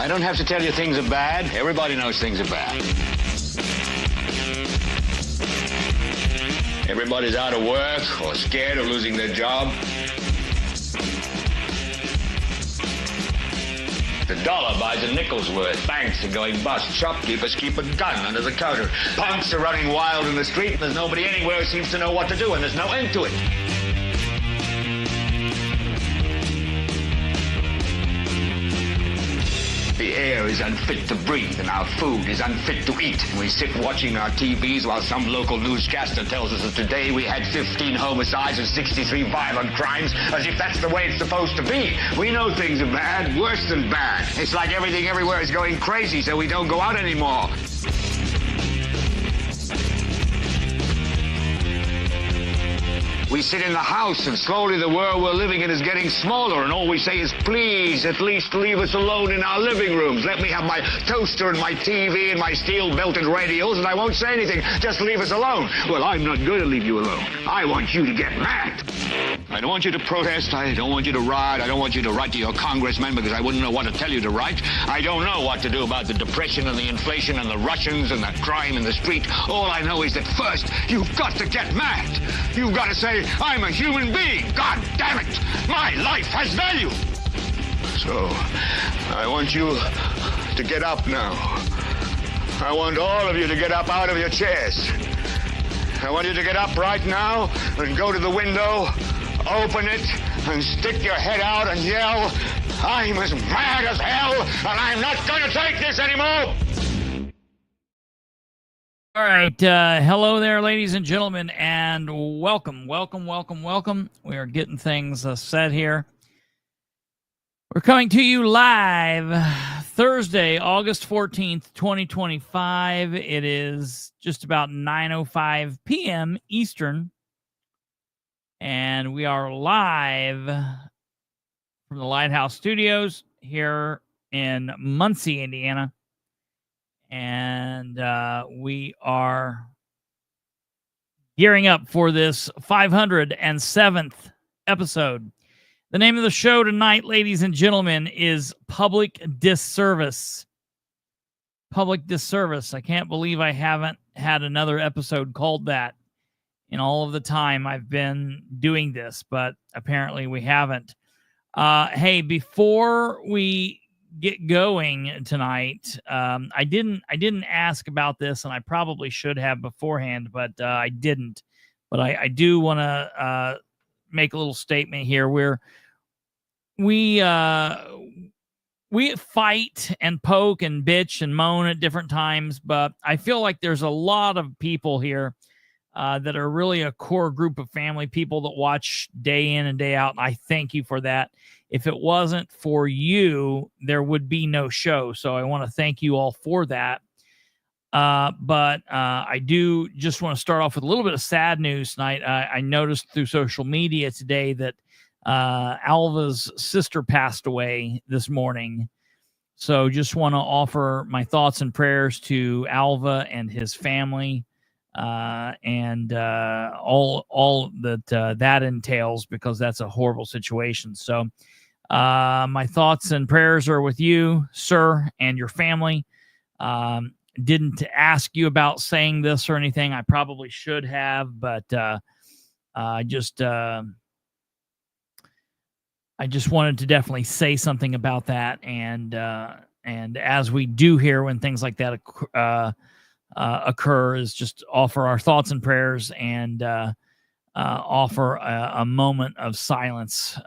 I don't have to tell you things are bad. Everybody knows things are bad. Everybody's out of work or scared of losing their job. The dollar buys a nickel's worth. Banks are going bust. Shopkeepers keep a gun under the counter. Punks are running wild in the street, and there's nobody anywhere who seems to know what to do, and there's no end to it. The air is unfit to breathe, and our food is unfit to eat. We sit watching our TVs while some local newscaster tells us that today we had 15 homicides and 63 violent crimes, as if that's the way it's supposed to be. We know things are bad, worse than bad. It's like everything everywhere is going crazy, so we don't go out anymore. We sit in the house, and slowly the world we're living in is getting smaller, and all we say is, please, at least leave us alone in our living rooms. Let me have my toaster and my TV and my steel-belted radios, and I won't say anything. Just leave us alone. Well, I'm not going to leave you alone. I want you to get mad. I don't want you to protest. I don't want you to riot. I don't want you to write to your congressman because I wouldn't know what to tell you to write. I don't know what to do about the depression and the inflation and the Russians and the crime in the street. All I know is that first, you've got to get mad. You've got to say, I'm a human being. God damn it. My life has value. So, I want you to get up now. I want all of you to get up out of your chairs. I want you to get up right now and go to the window, open it, and stick your head out and yell, I'm as mad as hell, and I'm not going to take this anymore. All right. Hello there, ladies and gentlemen, and welcome. We are getting things set here. We're coming to you live Thursday, August 14th, 2025. It is just about 9:05 p.m. Eastern, and we are live from the Lighthouse Studios here in Muncie, Indiana. And we are gearing up for this 507th episode. The name of the show tonight, ladies and gentlemen, is Public Disservice. Public Disservice. I can't believe I haven't had another episode called that in all of the time I've been doing this, but apparently we haven't. Hey, before we get going tonight, I didn't ask about this, and I probably should have beforehand, but I didn't. But I do want to make a little statement here where we fight and poke and bitch and moan at different times, but I feel like there's a lot of people here that are really a core group of family people that watch day in and day out, and I thank you for that. If it wasn't for you, there would be no show. So I want to thank you all for that. But I do just want to start off with a little bit of sad news tonight. I noticed through social media today that Alva's sister passed away this morning. So just want to offer my thoughts and prayers to Alva and his family, and all that that entails, because that's a horrible situation. So my thoughts and prayers are with you, sir, and your family. Didn't ask you about saying this or anything. I probably should have, but I just wanted to definitely say something about that. And as we do here when things like that occur, is just offer our thoughts and prayers, and offer a moment of silence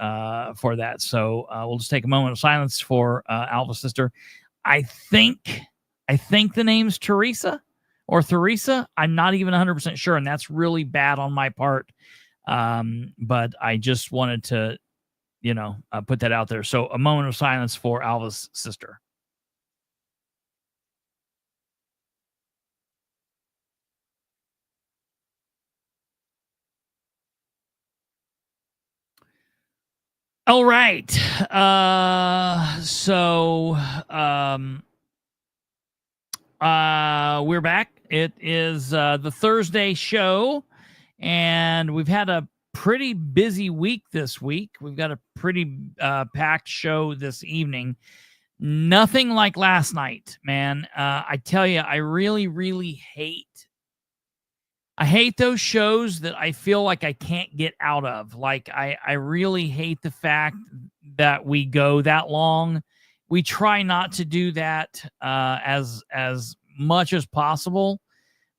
for that. So we'll just take a moment of silence for Alva's sister. I think the name's Teresa or Theresa. I'm not even 100% sure, and that's really bad on my part. But I just wanted to, put that out there. So a moment of silence for Alva's sister. All right. We're back. It is the Thursday show, and we've had a pretty busy week this week. We've got a pretty packed show this evening. Nothing like last night, man. I tell you, I really, really hate those shows that I feel like I can't get out of. Like I really hate the fact that we go that long. We try not to do that as much as possible,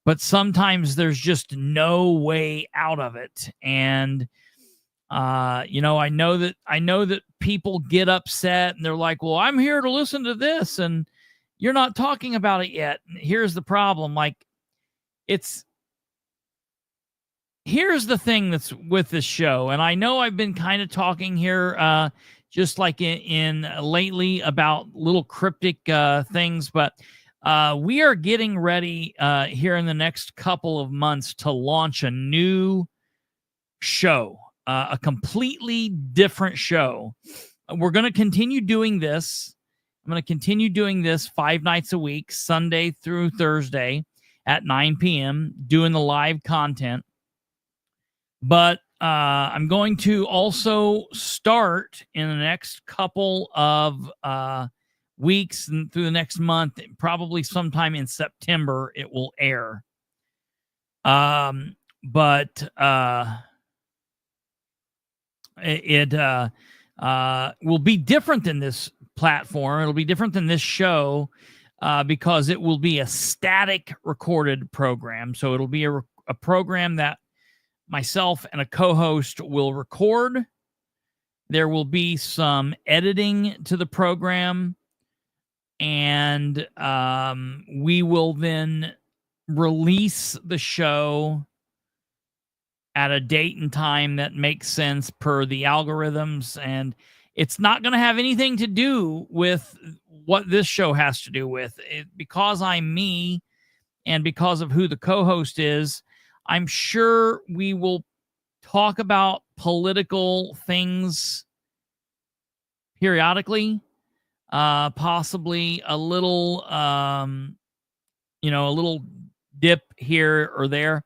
but sometimes there's just no way out of it. And I know that people get upset and they're like, "Well, I'm here to listen to this and you're not talking about it yet." And here's the problem. Like here's the thing that's with this show. And I know I've been kind of talking here just like in lately about little cryptic things, but we are getting ready here in the next couple of months to launch a new show. A completely different show. We're going to continue doing this. I'm going to continue doing this 5 nights a week, Sunday through Thursday at 9 p.m., doing the live content. But I'm going to also start in the next couple of weeks and through the next month, probably sometime in September, it will air. But it will be different than this platform. It'll be different than this show because it will be a static recorded program. So it'll be a program that myself and a co-host will record. There will be some editing to the program, and we will then release the show at a date and time that makes sense per the algorithms. And it's not going to have anything to do with what this show has to do with it. Because I'm me and because of who the co-host is, I'm sure we will talk about political things periodically, possibly a little, a little dip here or there.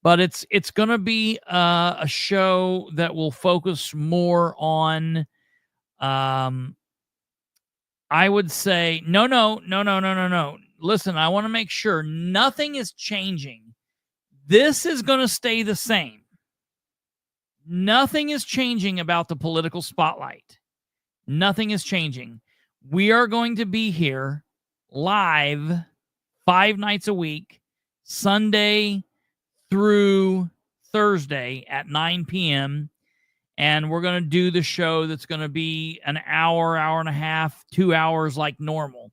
But it's going to be a show that will focus more on, I would say, no. Listen, I want to make sure nothing is changing. This is going to stay the same. Nothing is changing about the political spotlight. Nothing is changing. We are going to be here live 5 nights a week, Sunday through Thursday at 9 p.m. And we're going to do the show that's going to be an hour, hour and a half, 2 hours like normal.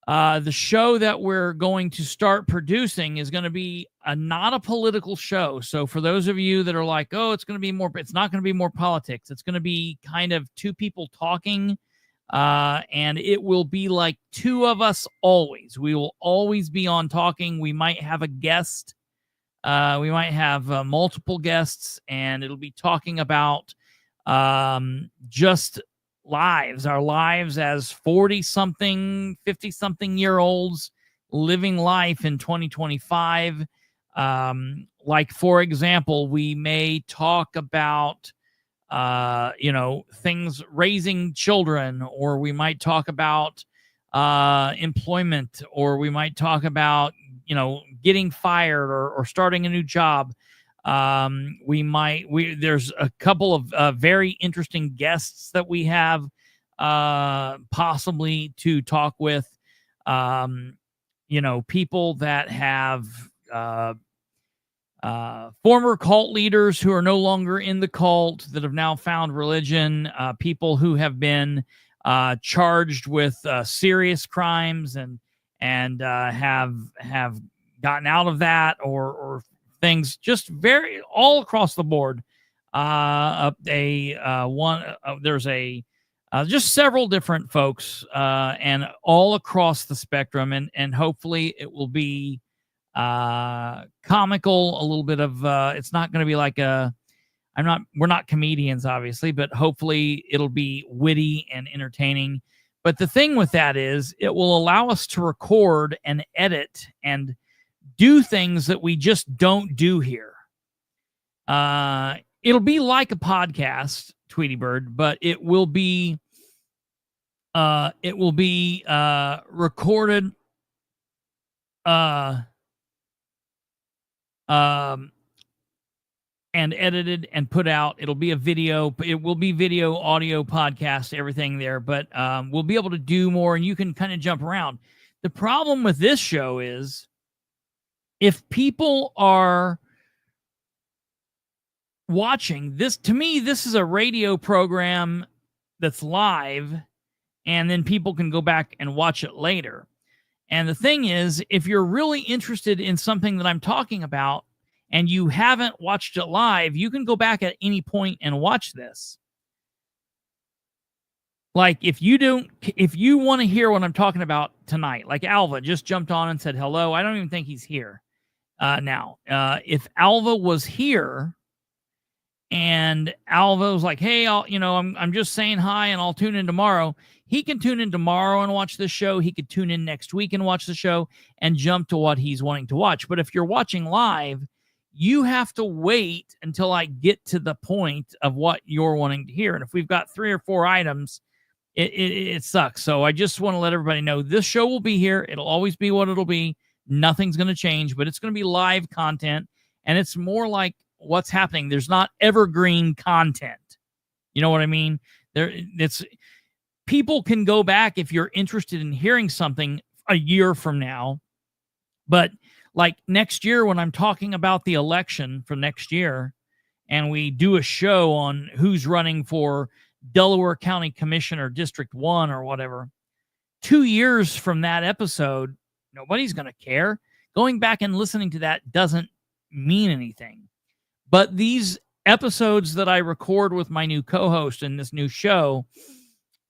The show that we're going to start producing is going to be not a political show. So for those of you that are like, oh, it's not going to be more politics. It's going to be kind of two people talking. And it will be like two of us always. We will always be on talking. We might have a guest. We might have multiple guests, and it'll be talking about just lives, our lives as 40-something, 50-something year olds living life in 2025. Like, for example, we may talk about, things raising children, or we might talk about employment, or we might talk about, getting fired or starting a new job. There's a couple of very interesting guests that we have possibly to talk with, people that have former cult leaders who are no longer in the cult that have now found religion, people who have been charged with serious crimes and have gotten out of that, or things just very all across the board. There's just several different folks, and all across the spectrum, and hopefully it will be comical, a little bit of it's not going to be like we're not comedians, obviously, but hopefully it'll be witty and entertaining. But the thing with that is it will allow us to record and edit and do things that we just don't do here. It'll be like a podcast, Tweety Bird, but it will be It will be recorded and edited and put out. It'll be a video. It will be video, audio, podcast, everything there. But we'll be able to do more, and you can kind of jump around. The problem with this show is if people are watching this, to me, this is a radio program that's live, and then people can go back and watch it later. And the thing is, if you're really interested in something that I'm talking about and you haven't watched it live, you can go back at any point and watch this. Like if you want to hear what I'm talking about tonight, like Alva just jumped on and said hello. I don't even think he's here now. If Alva was here and Alva was like, hey, I'm just saying hi and I'll tune in tomorrow. He can tune in tomorrow and watch the show. He could tune in next week and watch the show and jump to what he's wanting to watch. But if you're watching live, you have to wait until I get to the point of what you're wanting to hear. And if we've got 3 or 4 items, it sucks. So I just want to let everybody know this show will be here. It'll always be what it'll be. Nothing's going to change, but it's going to be live content. And it's more like what's happening. There's not evergreen content. You know what I mean? People can go back if you're interested in hearing something a year from now. But like next year, when I'm talking about the election for next year, and we do a show on who's running for Delaware County Commissioner District 1 or whatever, 2 years from that episode, nobody's going to care. Going back and listening to that doesn't mean anything. But these episodes that I record with my new co-host in this new show,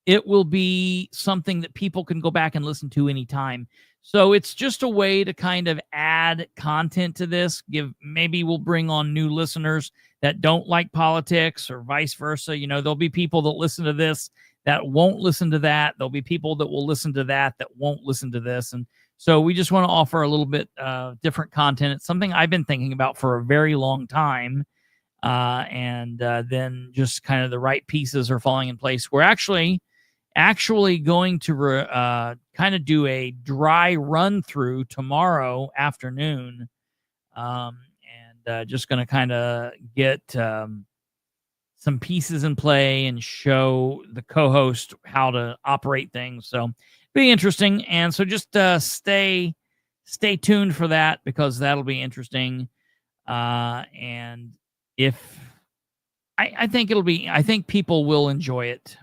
it will be something that people can go back and listen to anytime. So it's just a way to kind of add content to this. Maybe we'll bring on new listeners that don't like politics or vice versa. There'll be people that listen to this that won't listen to that. There'll be people that will listen to that won't listen to this. And so we just want to offer a little bit different content. It's something I've been thinking about for a very long time. And then just kind of the right pieces are falling in place. We're actually going to kind of do a dry run through tomorrow afternoon, and just going to kind of get some pieces in play and show the co-host how to operate things. So be interesting. And so just stay tuned for that, because that'll be interesting. And if I think people will enjoy it.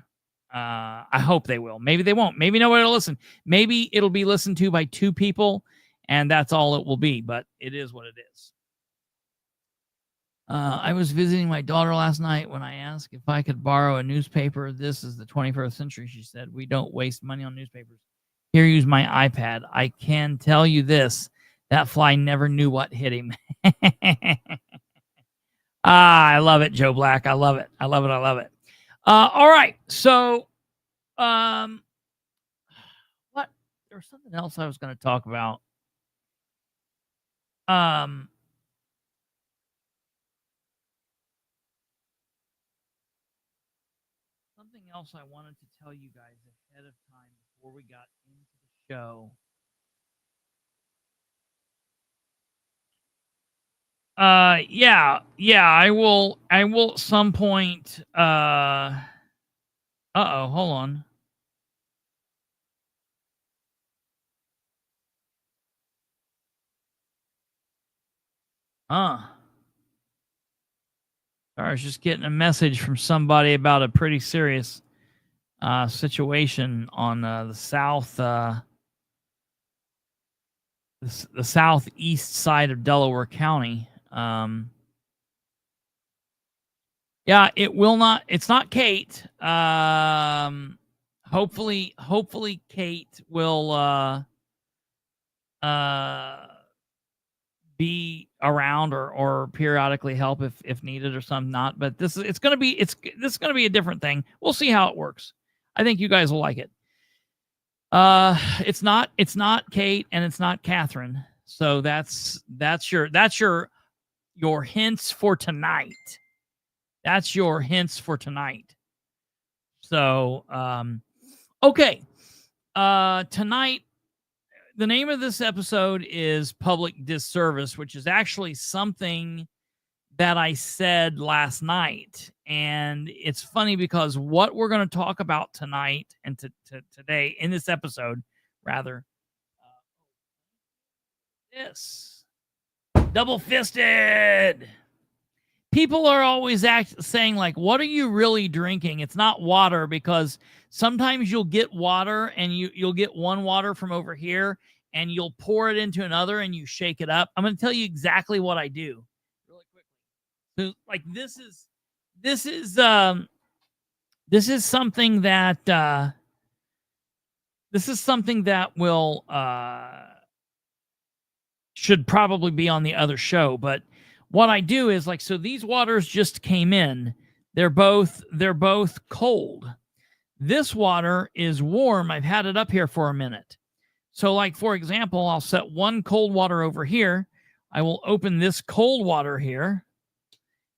I hope they will. Maybe they won't. Maybe nobody will listen. Maybe it'll be listened to by 2 people, and that's all it will be. But it is what it is. I was visiting my daughter last night when I asked if I could borrow a newspaper. This is the 21st century, she said. We don't waste money on newspapers. Here, use my iPad. I can tell you this. That fly never knew what hit him. I love it, Joe Black. I love it. I love it. I love it. All right. So, what? There was something else I was going to talk about. Something else I wanted to tell you guys ahead of time before we got into the show. Yeah, I will at some point. Hold on. Sorry, I was just getting a message from somebody about a pretty serious situation on the southeast side of Delaware County. Yeah, it will not. It's not Kate. Hopefully Kate will be around or periodically help if needed or some not. But this is going to be a different thing. We'll see how it works. I think you guys will like it. It's not Kate and it's not Catherine. So that's your hints for tonight. That's your hints for tonight. So, Okay. Tonight, the name of this episode is Public Disservice, which is actually something that I said last night. And it's funny because what we're going to talk about tonight and today in this episode, rather, this double fisted. People are always saying, like, what are you really drinking? It's not water, because sometimes you'll get water and you'll get one water from over here and you'll pour it into another and you shake it up. I'm going to tell you exactly what I do really quickly. So, like, this is something that will should probably be on the other show, but what I do is, like, so these waters just came in. They're both cold. This water is warm. I've had it up here for a minute. So, like, for example, I'll set one cold water over here. I will open this cold water here.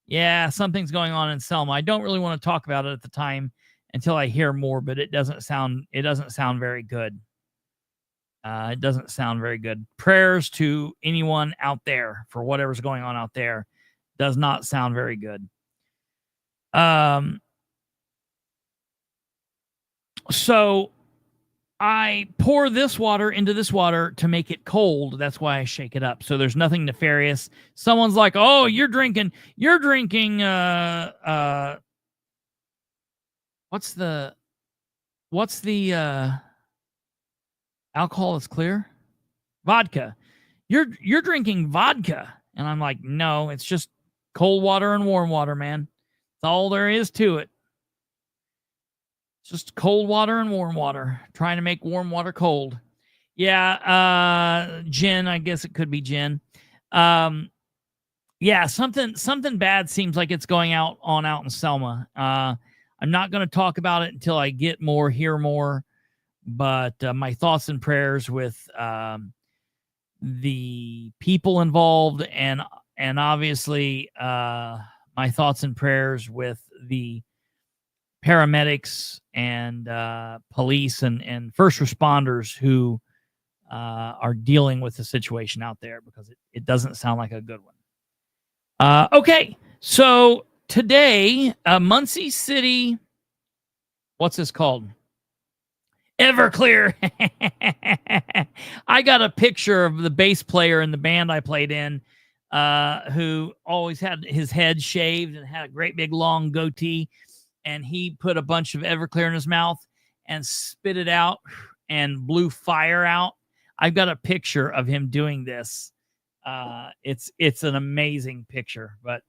Yeah, something's going on in Selma. I don't really want to talk about it at the time until I hear more, but it doesn't sound very good. It doesn't sound very good. Prayers to anyone out there for whatever's going on out there. Does not sound very good. So I pour this water into this water to make it cold. That's why I shake it up. So there's nothing nefarious. Someone's like, "Oh, you're drinking what's the alcohol is clear? Vodka. You're drinking vodka." And I'm like, "No, it's just cold water and warm water, man. That's all there is to it. It's just cold water and warm water. Trying to make warm water cold." Yeah, gin. I guess it could be gin. Yeah, something bad seems like it's going out in Selma. I'm not going to talk about it until I get more, hear more. But my thoughts and prayers with the people involved, and obviously my thoughts and prayers with the paramedics and police and first responders who are dealing with the situation out there, because it doesn't sound like a good one. Okay, so today, Muncie City, what's this called? Everclear. I got a picture of the bass player in the band I played in, who always had his head shaved and had a great big long goatee, and he put a bunch of Everclear in his mouth and spit it out and blew fire out. I've got a picture of him doing this. It's an amazing picture, but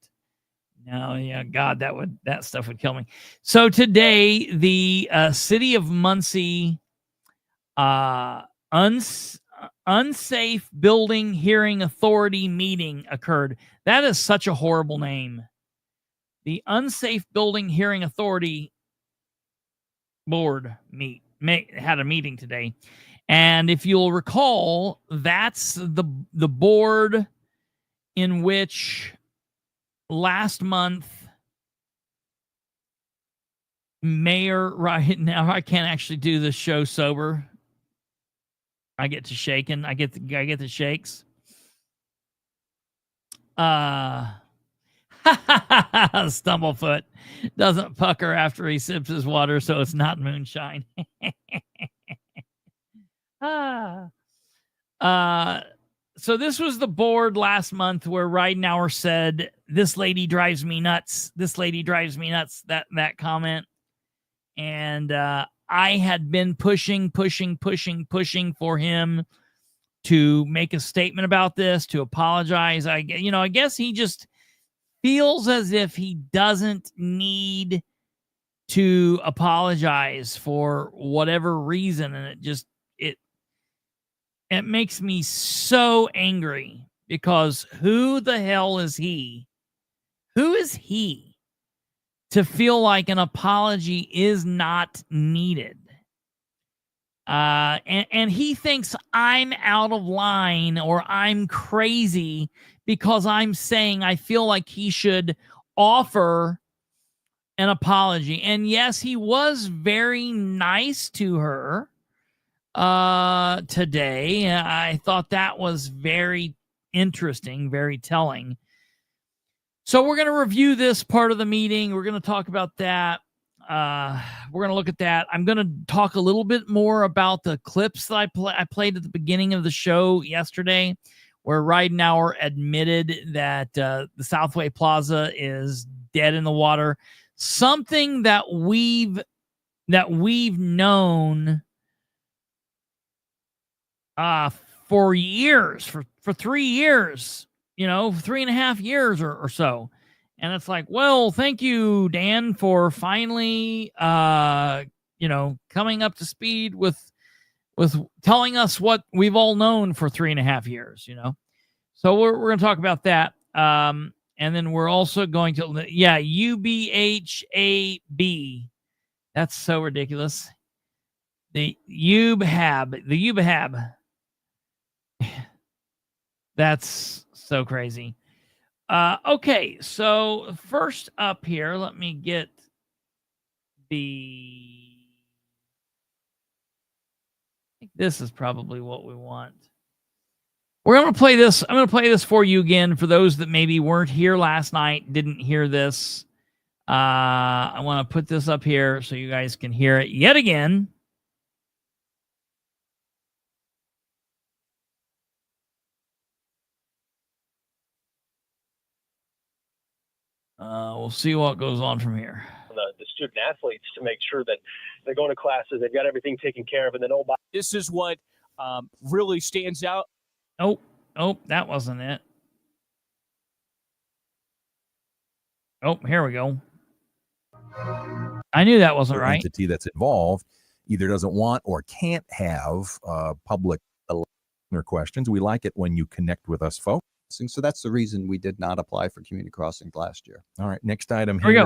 no, yeah, God, that stuff would kill me. So today, the city of Muncie Unsafe Building Hearing Authority meeting occurred. That is such a horrible name. The Unsafe Building Hearing Authority board had a meeting today. And if you'll recall, that's the board in which last month, Mayor, right now, I can't actually do this show sober. I get to shaking. I get the shakes. Stumblefoot doesn't pucker after he sips his water, so it's not moonshine. So this was the board last month where Ridenour said, "This lady drives me nuts. This lady drives me nuts." That comment. And I had been pushing for him to make a statement about this, to apologize. I guess he just feels as if he doesn't need to apologize for whatever reason, and it makes me so angry, because who the hell is he? Who is he to feel like an apology is not needed? And he thinks I'm out of line or I'm crazy because I'm saying I feel like he should offer an apology. And yes, he was very nice to her today. I thought that was very interesting, very telling. So we're going to review this part of the meeting. We're going to talk about that. We're going to look at that. I'm going to talk a little bit more about the clips that I played at the beginning of the show yesterday, where Ridenour admitted that the Southway Plaza is dead in the water. Something that we've known for years, for 3 years, 3.5 years or so. And it's like, well, thank you, Dan, for finally, coming up to speed with telling us what we've all known for 3.5 years, So we're going to talk about that. And then we're also going to, UBHAB. That's so ridiculous. The UBHAB. That's so crazy. Okay, so first up here, let me get I think this is probably what we want. We're going to play this. I'm going to play this for you again for those that maybe weren't here last night, didn't hear this. I want to put this up here so you guys can hear it yet again. We'll see what goes on from here. The student athletes to make sure that they're going to classes, they've got everything taken care of, and then this is what really stands out. Oh, that wasn't it. Oh, here we go. I knew that wasn't right. Entity that's involved either doesn't want or can't have public listener questions. We like it when you connect with us, folks. So that's the reason we did not apply for community crossings last year. All right, next item here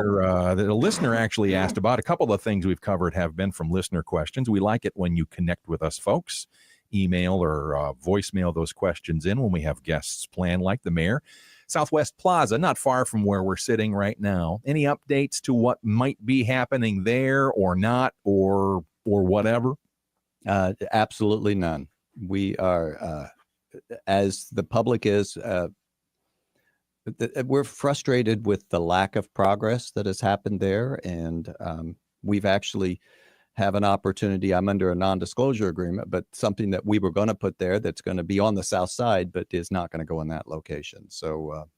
that a listener actually asked about. A couple of things we've covered have been from listener questions. We like it when you connect with us, folks. Email or voicemail those questions in when we have guests planned, like the mayor. Southway Plaza, not far from where we're sitting right now. Any updates to what might be happening there or not, or whatever? Absolutely none. We are... as the public is, we're frustrated with the lack of progress that has happened there. And we've actually have an opportunity. I'm under a non-disclosure agreement, but something that we were going to put there that's going to be on the south side, but is not going to go in that location. So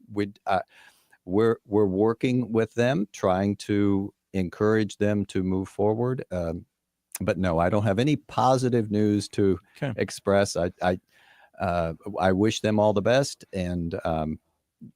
we're working with them, trying to encourage them to move forward. But no, I don't have any positive news to express. I wish them all the best, and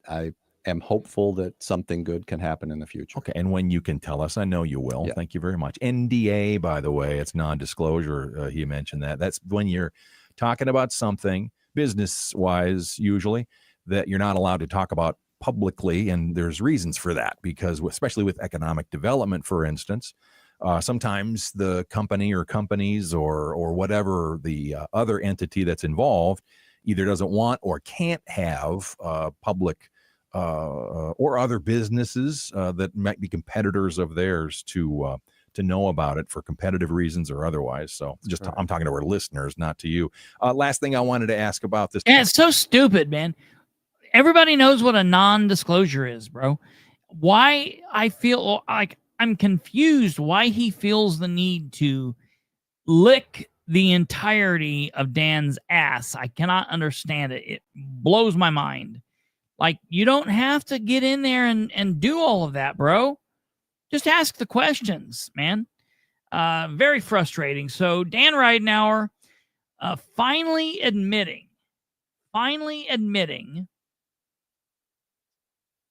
I am hopeful that something good can happen in the future. Okay, and when you can tell us, I know you will. Yeah. Thank you very much. NDA, by the way, it's non-disclosure. He mentioned that. That's when you're talking about something business-wise, usually, that you're not allowed to talk about publicly, and there's reasons for that, because especially with economic development, for instance, sometimes the company or companies or whatever the other entity that's involved either doesn't want or can't have public or other businesses that might be competitors of theirs to know about it for competitive reasons or otherwise. So just right. I'm talking to our listeners, not to you. Last thing I wanted to ask about this. Yeah, it's so stupid, man. Everybody knows what a non-disclosure is, bro. Why I feel like I'm confused why he feels the need to lick the entirety of Dan's ass. I cannot understand it. It blows my mind. Like, you don't have to get in there and do all of that, bro. Just ask the questions, man. Very frustrating. So Dan Ridenour finally admitting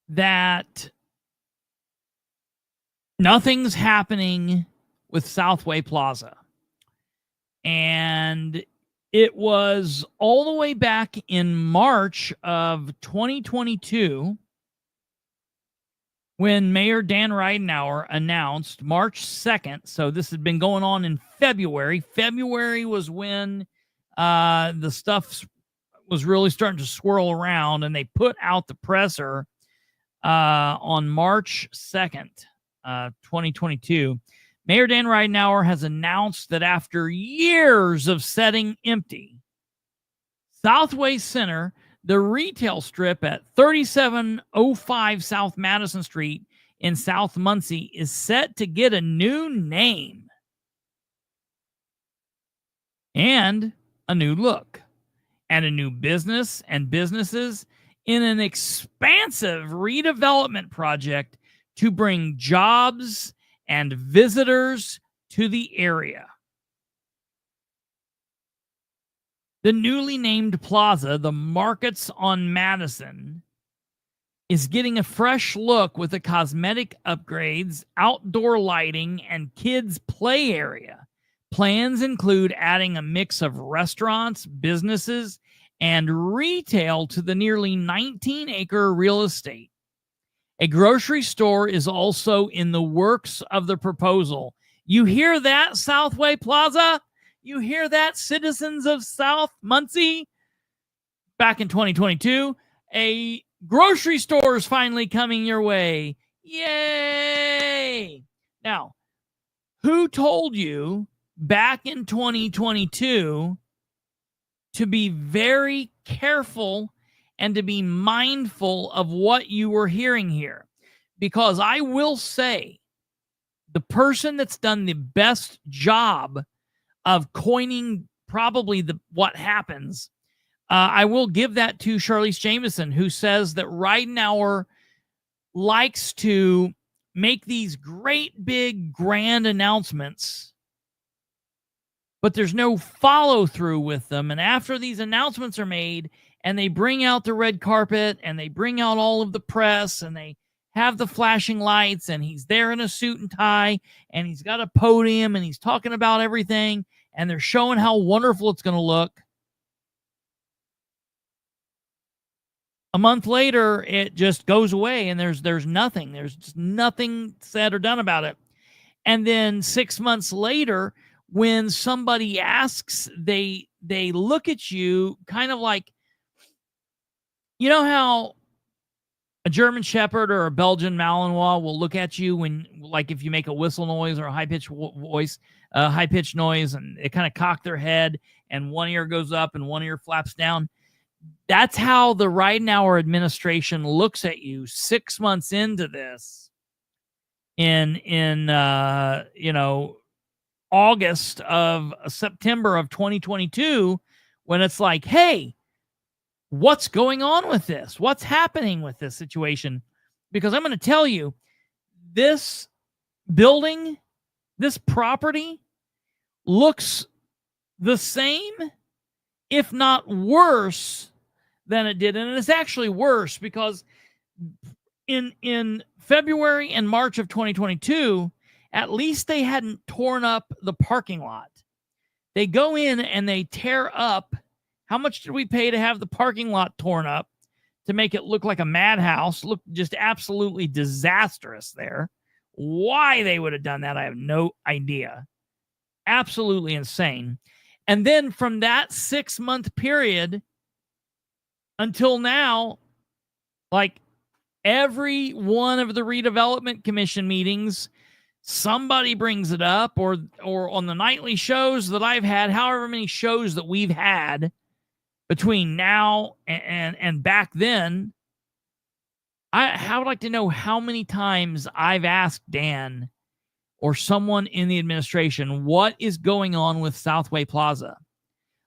that nothing's happening with Southway Plaza. And it was all the way back in March of 2022 when Mayor Dan Ridenour announced March 2nd. So this had been going on in February. February was when the stuff was really starting to swirl around, and they put out the presser on March 2nd. 2022, Mayor Dan Ridenour has announced that after years of setting empty, Southway Center, the retail strip at 3705 South Madison Street in South Muncie, is set to get a new name and a new look and a new business and businesses in an expansive redevelopment project to bring jobs and visitors to the area. The newly named plaza, the Markets on Madison, is getting a fresh look with the cosmetic upgrades, outdoor lighting, and kids' play area. Plans include adding a mix of restaurants, businesses, and retail to the nearly 19-acre real estate. A grocery store is also in the works of the proposal. You hear that, Southway Plaza? You hear that, citizens of South Muncie? Back in 2022, a grocery store is finally coming your way. Yay! Now, who told you back in 2022 to be very careful and to be mindful of what you were hearing here? Because I will say, the person that's done the best job of coining probably what happens, I will give that to Charlize Jameson, who says that Ridenour likes to make these great big grand announcements, but there's no follow through with them. And after these announcements are made and they bring out the red carpet and they bring out all of the press and they have the flashing lights and he's there in a suit and tie and he's got a podium and he's talking about everything and they're showing how wonderful it's going to look. A month later, it just goes away and there's nothing. There's just nothing said or done about it. And then 6 months later, when somebody asks, they look at you kind of like, you know how a German Shepherd or a Belgian Malinois will look at you when, like, if you make a whistle noise or a high-pitched voice, high-pitched noise, and they kind of cock their head and one ear goes up and one ear flaps down. That's how the Ridenour administration looks at you 6 months into this in August of September of 2022, when it's like, hey, what's going on with this? What's happening with this situation? Because I'm going to tell you, this building, this property looks the same, if not worse than it did. And it's actually worse because in February and March of 2022, at least they hadn't torn up the parking lot. They go in and they tear up. How much did we pay to have the parking lot torn up to make it look like a madhouse? Look just absolutely disastrous there. Why they would have done that, I have no idea. Absolutely insane. And then from that 6 month period until now, like every one of the redevelopment commission meetings, somebody brings it up, or on the nightly shows that I've had, however many shows that we've had between now and back then, I would like to know how many times I've asked Dan or someone in the administration, what is going on with Southway Plaza?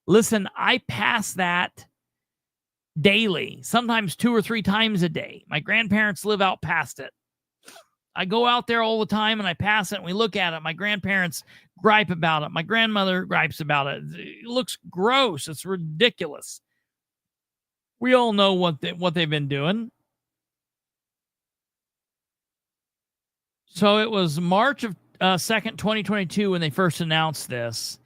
Listen, I pass that daily, sometimes 2 or 3 times a day. My grandparents live out past it. I go out there all the time and I pass it and we look at it. My grandparents gripe about it. My grandmother gripes about it. It looks gross. It's ridiculous. We all know what they've been doing. So it was March of 2nd, 2022 when they first announced this.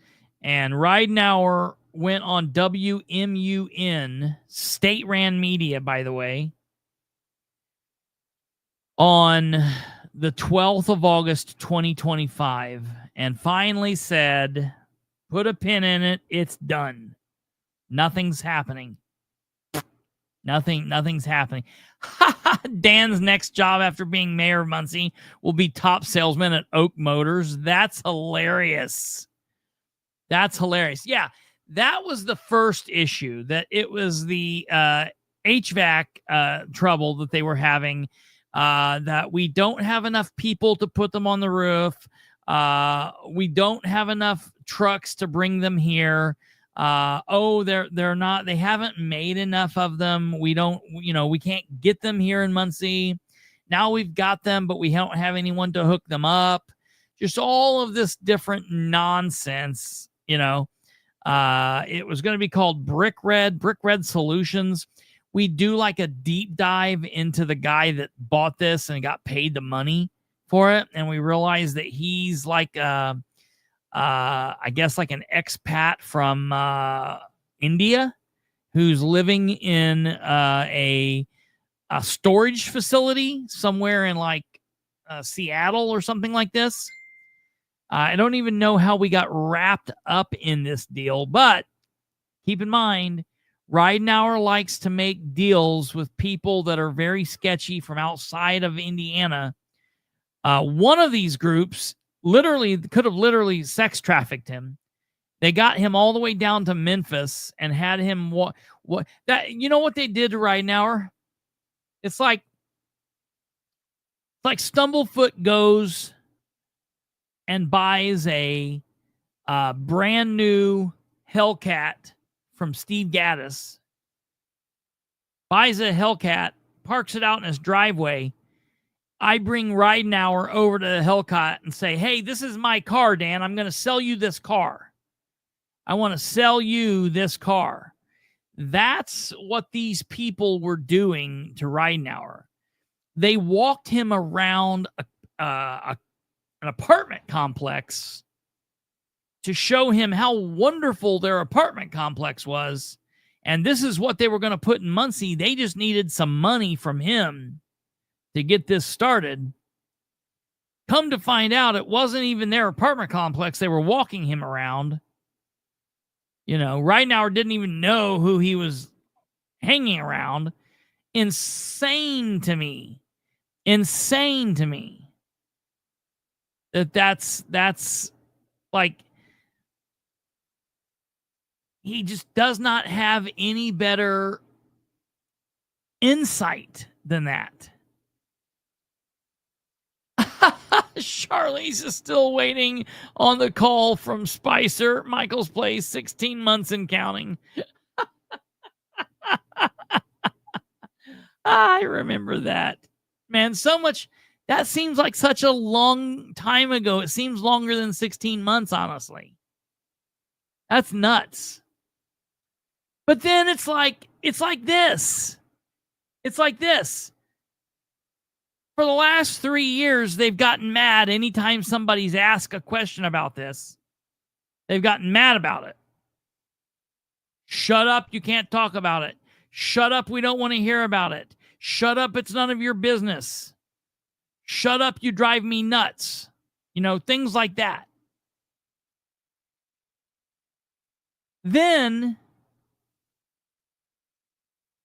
And Ridenour went on WMUN, state-ran media, by the way, on the 12th of August, 2025, and finally said, put a pin in it, it's done. Nothing's happening. Nothing's happening. Ha ha Dan's next job after being mayor of Muncie will be top salesman at Oak Motors. That's hilarious. That's hilarious. Yeah, that was the first issue, that it was the HVAC trouble that they were having, that we don't have enough people to put them on the roof. We don't have enough trucks to bring them here. They're not, they haven't made enough of them. We can't get them here in Muncie. Now we've got them, but we don't have anyone to hook them up. Just all of this different nonsense, It was going to be called Brick Red Solutions. We do like a deep dive into the guy that bought this and got paid the money for it. And we realized that he's like, I guess like an expat from India who's living in a storage facility somewhere in like Seattle or something like this. I don't even know how we got wrapped up in this deal, but keep in mind, Ridenour likes to make deals with people that are very sketchy from outside of Indiana. One of these groups could have sex trafficked him. They got him all the way down to Memphis and had him what what they did to Ridenour? It's like Stumblefoot goes and buys a brand new Hellcat from Steve Gaddis, buys a Hellcat, parks it out in his driveway. I bring Ridenour over to the Hellcat and say, hey, this is my car, Dan. I'm going to sell you this car. I want to sell you this car. That's what these people were doing to Ridenour. They walked him around an apartment complex to show him how wonderful their apartment complex was. And this is what they were going to put in Muncie. They just needed some money from him to get this started. Come to find out, it wasn't even their apartment complex. They were walking him around. Ridenour didn't even know who he was hanging around. Insane to me. That's like, he just does not have any better insight than that. Charlize is still waiting on the call from Spicer, Michael's Place, 16 months and counting. I remember that. Man, so much. That seems like such a long time ago. It seems longer than 16 months, honestly. That's nuts. But then it's like this. It's like this. For the last 3 years, they've gotten mad anytime somebody's asked a question about this. They've gotten mad about it. Shut up, you can't talk about it. Shut up, we don't want to hear about it. Shut up, it's none of your business. Shut up, you drive me nuts. Things like that. Then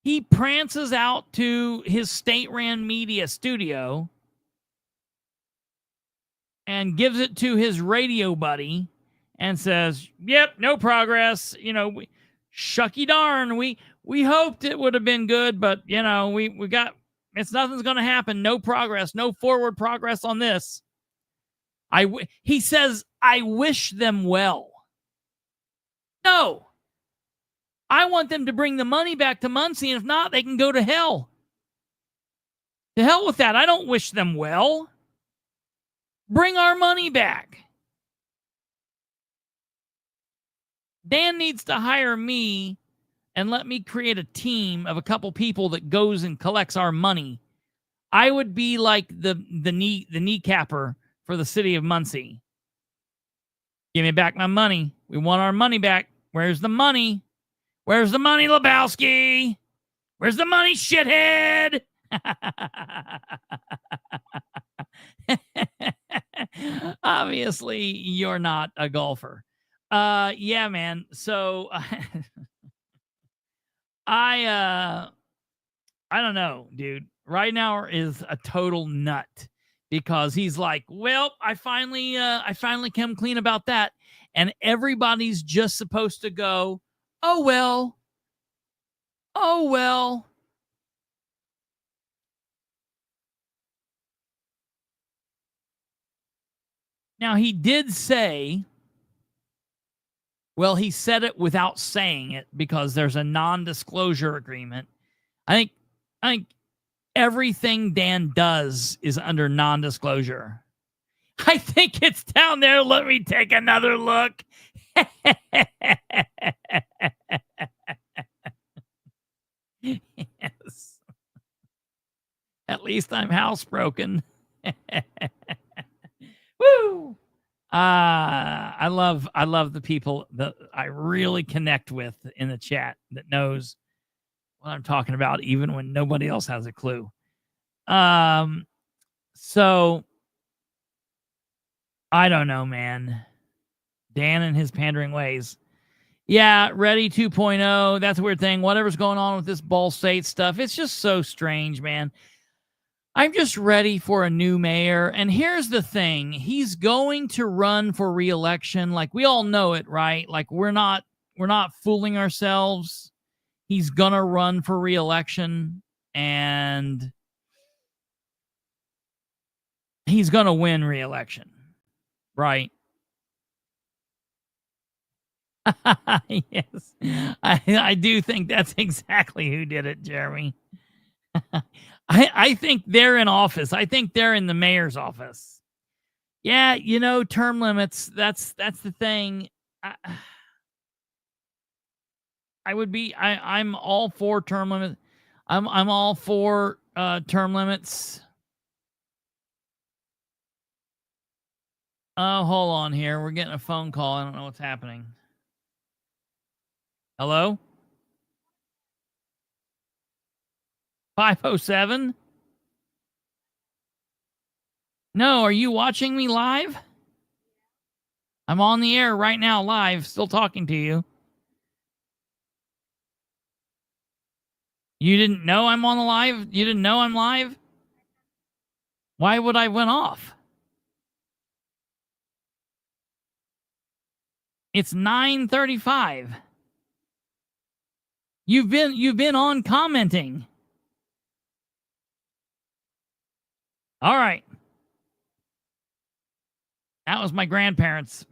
he prances out to his state-ran media studio and gives it to his radio buddy and says, yep, no progress. Shucky darn. We hoped it would have been good, but, nothing's going to happen. No progress, no forward progress on this. He says, I wish them well. No. I want them to bring the money back to Muncie, and if not, they can go to hell. To hell with that. I don't wish them well. Bring our money back. Dan needs to hire me and let me create a team of a couple people that goes and collects our money. I would be like the kneecapper for the city of Muncie. Give me back my money. We want our money back. Where's the money? Where's the money, Lebowski? Where's the money, shithead? Obviously, you're not a golfer. Yeah, man. So I don't know, dude. Ridenour is a total nut because he's like, well, I finally come clean about that. And everybody's just supposed to go, oh, well. Oh, well. Now, he did say, well, he said it without saying it because there's a non-disclosure agreement. I think everything Dan does is under non-disclosure. I think it's down there. Let me take another look. Yes. At least I'm housebroken. Woo! I love the people that I really connect with in the chat that knows what I'm talking about, even when nobody else has a clue. So I don't know, man. Dan and his pandering ways. Yeah, Ready 2.0. That's a weird thing. Whatever's going on with this Ball State stuff, it's just so strange, man. I'm just ready for a new mayor. And here's the thing. He's going to run for re-election. Like, we all know it, right? Like, we're not fooling ourselves. He's going to run for re-election. And he's going to win re-election. Right? Yes. I do think that's exactly who did it, Jeremy. I think they're in office. I think they're in the mayor's office. Yeah, you know, term limits. That's the thing. I'm all for term limits. I'm all for term limits. Oh, hold on here. We're getting a phone call. I don't know what's happening. Hello? 507? No, are you watching me live? I'm on the air right now, live, still talking to you. You didn't know I'm on the live? You didn't know I'm live? Why would I went off? It's 9:35. You've been on commenting. All right. That was my grandparents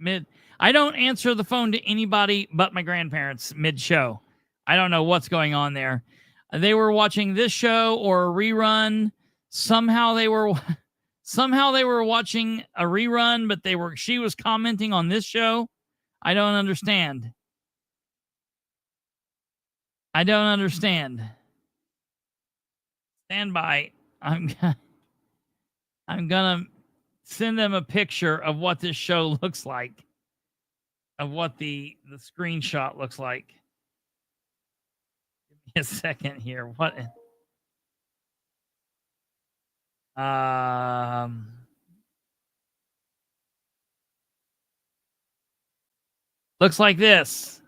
I don't answer the phone to anybody but my grandparents mid-show. I don't know what's going on there. They were watching this show or a rerun. Somehow they were watching a rerun, but she was commenting on this show. I don't understand. Stand by. I'm gonna send them a picture of what this show looks like, of what the screenshot looks like. Give me a second here. What? Looks like this.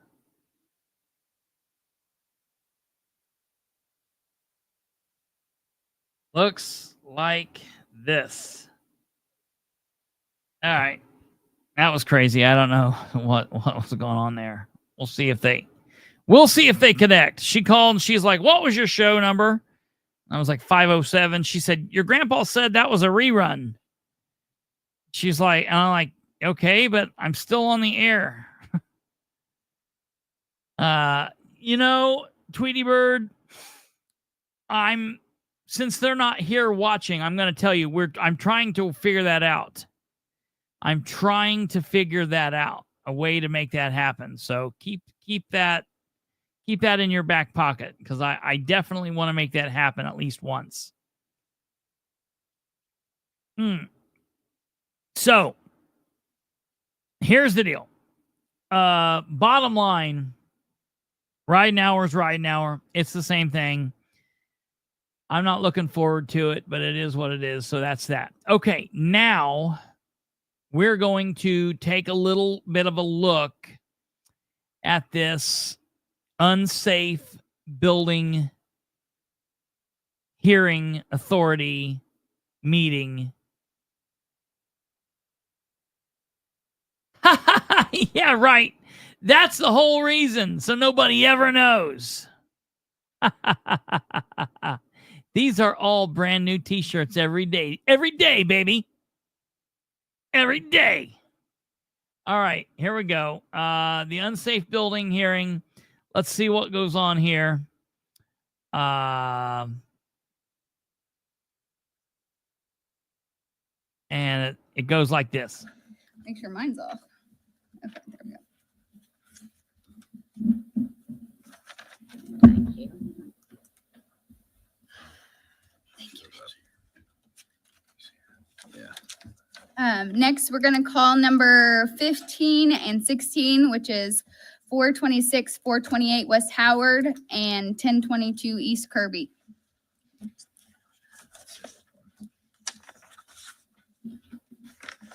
Looks like this. All right. That was crazy. I don't know what was going on there. We'll see if they connect. She called and she's like, "What was your show number?" I was like 507. She said, "Your grandpa said that was a rerun." She's like, and I'm like, "Okay, but I'm still on the air." You know, Tweety Bird, since they're not here watching, I'm going to tell you, I'm trying to figure that out. A way to make that happen. So keep that in your back pocket, because I definitely want to make that happen at least once. So here's the deal. Bottom line, Ridenour. It's the same thing. I'm not looking forward to it, but it is what it is. So that's that. Okay, now we're going to take a little bit of a look at this Unsafe Building Hearing Authority meeting. Yeah, right. That's the whole reason. So nobody ever knows. These are all brand new t-shirts every day. Every day, baby. Every day. All right, here we go. The unsafe building hearing. Let's see what goes on here. And it goes like this. Make sure mine's off. Okay, there we go. Thank you. Thank you. Next, we're going to call number 15 and 16, which is 426, 428 West Howard and 1022 East Kirby.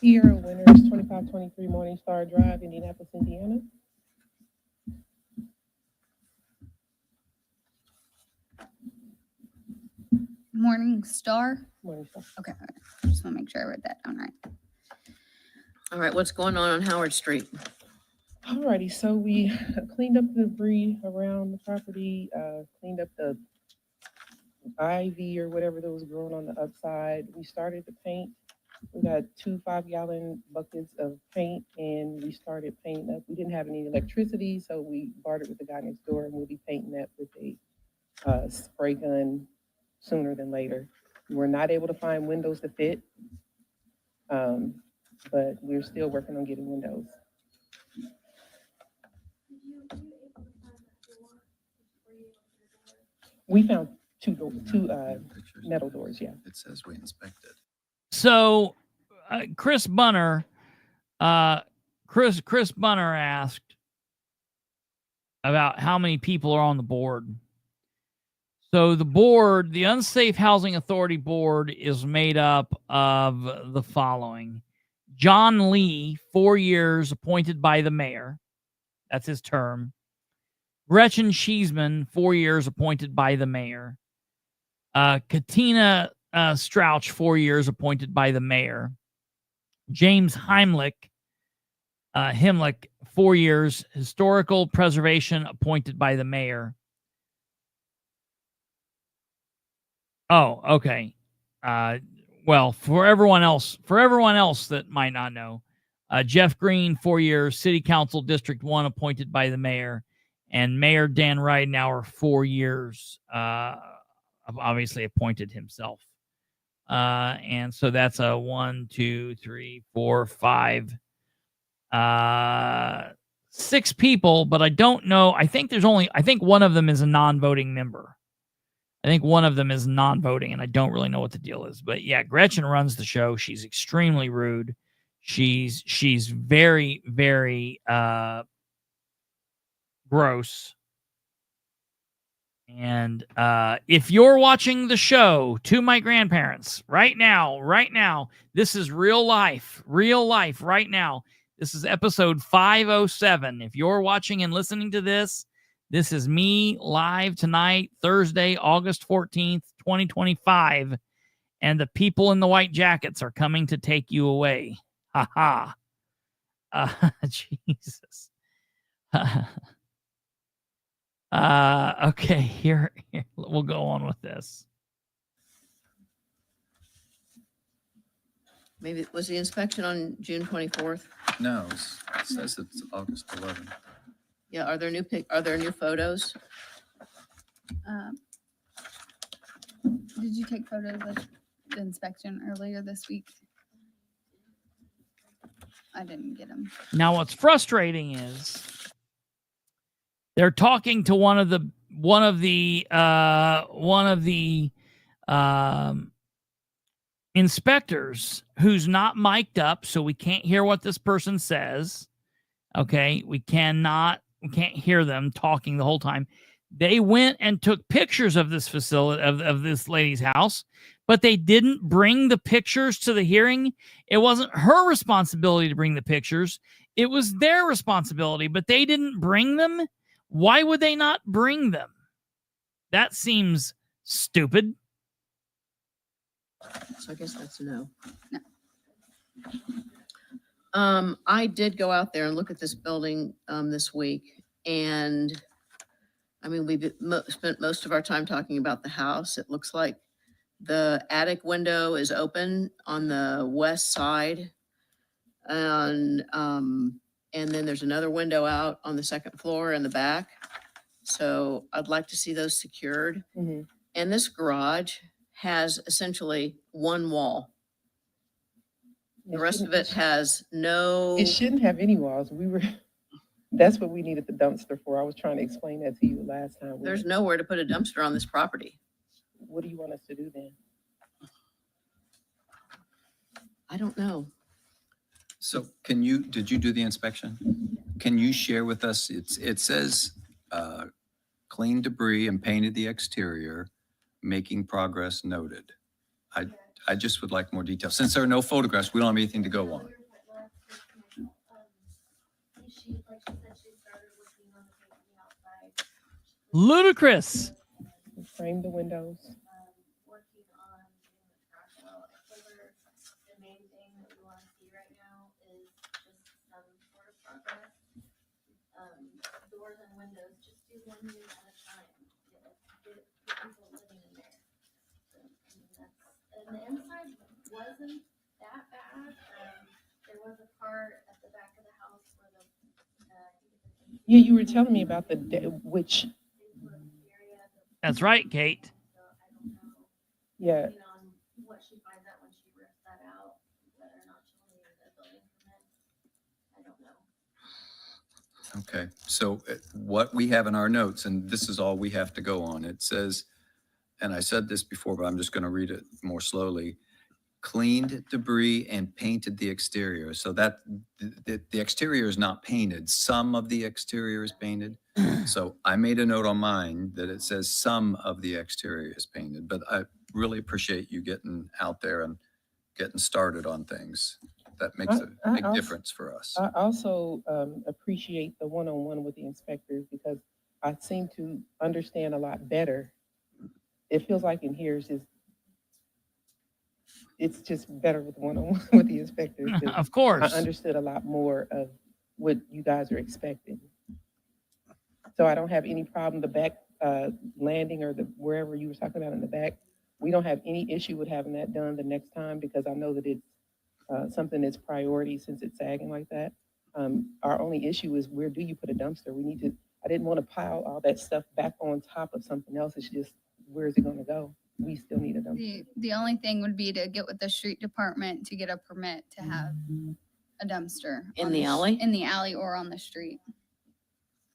Here, winners 2523 Morningstar Drive, Indianapolis, Indiana. Morningstar. Morningstar. Okay, all right. Just want to make sure I wrote that down right. All right, what's going on Howard Street? Alrighty, so we cleaned up the debris around the property, cleaned up the ivy or whatever that was growing on the upside. We started to paint. We got 2 5-gallon buckets of paint and we started painting up. We didn't have any electricity, so we bartered with the guy next door and we'll be painting that with a spray gun sooner than later. We're not able to find windows to fit, but we're still working on getting windows. We found two metal doors, yeah. It says we inspected. So Chris Bunner asked about how many people are on the board. So the board, the Unsafe Housing Authority board, is made up of the following: John Lee, 4 years, appointed by the mayor. That's his term. Gretchen Cheeseman, 4 years, appointed by the mayor. Katina Strouch, 4 years, appointed by the mayor. James Heimlich, 4 years, historical preservation, appointed by the mayor. Oh, okay. Well, for everyone else that might not know, Jeff Green, 4 years, City Council District 1, appointed by the mayor, and Mayor Dan Ridenour, 4 years, obviously appointed himself. And so that's a 1, 2, 3, 4, 5, 6 people, but I don't know. I think one of them is a non-voting member. I think one of them is non-voting, and I don't really know what the deal is. But yeah, Gretchen runs the show. She's extremely rude. She's very, very gross. And if you're watching the show, to my grandparents, right now, this is real life right now. This is episode 507. If you're watching and listening to this, this is me live tonight, Thursday, August 14th, 2025. And the people in the white jackets are coming to take you away. Ha ha. Jesus. Okay, here, we'll go on with this. Maybe was the inspection on June 24th? No, it says it's August 11th. Yeah, are there new photos? Did you take photos of the inspection earlier this week? I didn't get them. Now, what's frustrating is they're talking to one of the inspectors who's not mic'd up, so we can't hear what this person says. Okay, we can't hear them talking the whole time. They went and took pictures of this facility, of this lady's house, but they didn't bring the pictures to the hearing. It wasn't her responsibility to bring the pictures. It was their responsibility, but they didn't bring them. Why would they not bring them? That seems stupid. So I guess that's a no. No. I did go out there and look at this building this week, and I mean, we spent most of our time talking about the house. It looks like the attic window is open on the west side, and then there's another window out on the second floor in the back. So I'd like to see those secured. Mhm. And this garage has essentially one wall. The rest of it has no. It shouldn't have any walls. That's what we needed the dumpster for. I was trying to explain that to you last time. There's nowhere to put a dumpster on this property. What do you want us to do then? I don't know. So did you do the inspection? Can you share with us, it says, clean debris and painted the exterior, making progress noted. I just would like more details. Since there are no photographs, we don't have anything to go on. Ludicrous. Frame the windows. Working on getting the trash out. I told her the main thing that we want to see right now is just some sort of progress. Doors and windows, just do one unit at a time. Get people living in there. So, and the inside wasn't that bad. There was a part at the back of the house where Yeah, you were telling me about which. That's right, Kate. Yeah. on what she finds out when she rips that out, whether or not she'll need a building permit. I don't know. Okay, so what we have in our notes, and this is all we have to go on, it says, and I said this before, but I'm just going to read it more slowly, cleaned debris and painted the exterior. So that the exterior is not painted. Some of the exterior is painted. So I made a note on mine that it says some of the exterior is painted, but I really appreciate you getting out there and getting started on things. That makes a big difference for us. I also appreciate the one-on-one with the inspectors because I seem to understand a lot better. It feels like in here it's just better with one-on-one with the inspectors. Of course. I understood a lot more of what you guys are expecting. So I don't have any problem. The back landing or wherever you were talking about in the back, we don't have any issue with having that done the next time because I know that it's something that's priority since it's sagging like that. Our only issue is where do you put a dumpster? I didn't want to pile all that stuff back on top of something else. It's just, where is it going to go? We still need a dumpster. The only thing would be to get with the street department to get a permit to have a dumpster. In the alley? In the alley or on the street.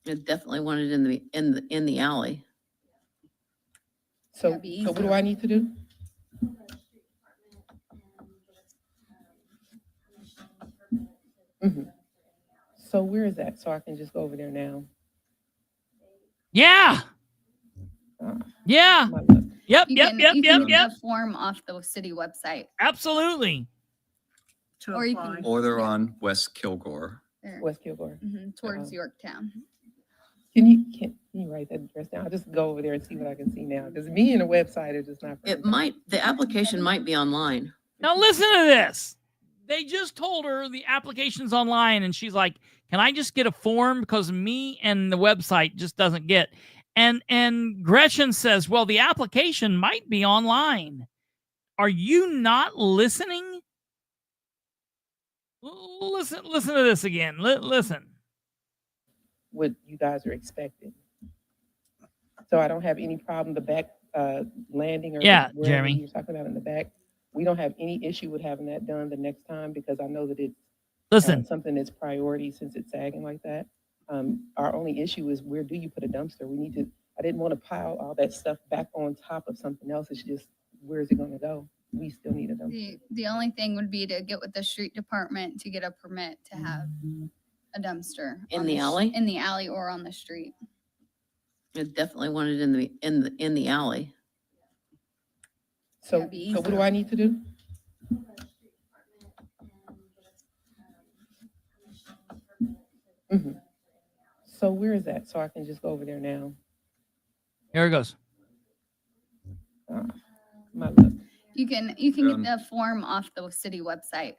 I definitely want it in the alley. So That'd be what do easier. I need to do? So where is that? So I can just go over there now. Yeah. Yeah. My luck. Yep. You Yep. can- Yep. you Yep. can Yep. get the form off the city website. Absolutely. Or you can Or they're on West Kilgore. there, West Kilgore. towards Yorktown. Can you write that address down? I'll just go over there and see what I can see now. Because me and the website are just not. The application might be online. Now listen to this. They just told her the application's online, and she's like, "Can I just get a form because me and the website just doesn't get?" And Gretchen says, "Well, the application might be online." Are you not listening? Listen to this again. Listen. What you guys are expecting. So I don't have any problem. The back landing or Yeah, wherever Jeremy. you were talking about in the back, we don't have any issue with having that done the next time because I know that it's Listen. something that's priority since it's sagging like that. Our only issue is where do you put a dumpster? I didn't want to pile all that stuff back on top of something else. It's just, where is it going to go? We still need a dumpster. The only thing would be to get with the street department to get a permit to have a dumpster. In on the alley? In the alley or on the street. I definitely want it in the alley. So That'd be what do easier. I need to do? So where is that? So I can just go over there now. Here it goes. My luck. You can get the form off the city website.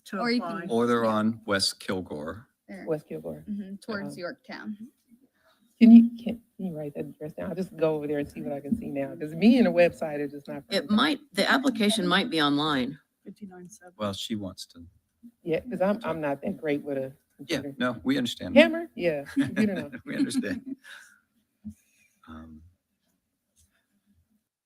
To Or you apply. can- Or they're on West Kilgore. There. West Kilgore. Towards Yorktown. Can you write that address down? I'll just go over there and see what I can see now, because me and the website is just not. The application might be online. 59.7. Well, she wants to. Yeah, because I'm not that great with a Yeah, computer. no, we understand. Hammer? Yeah, computer no. We understand.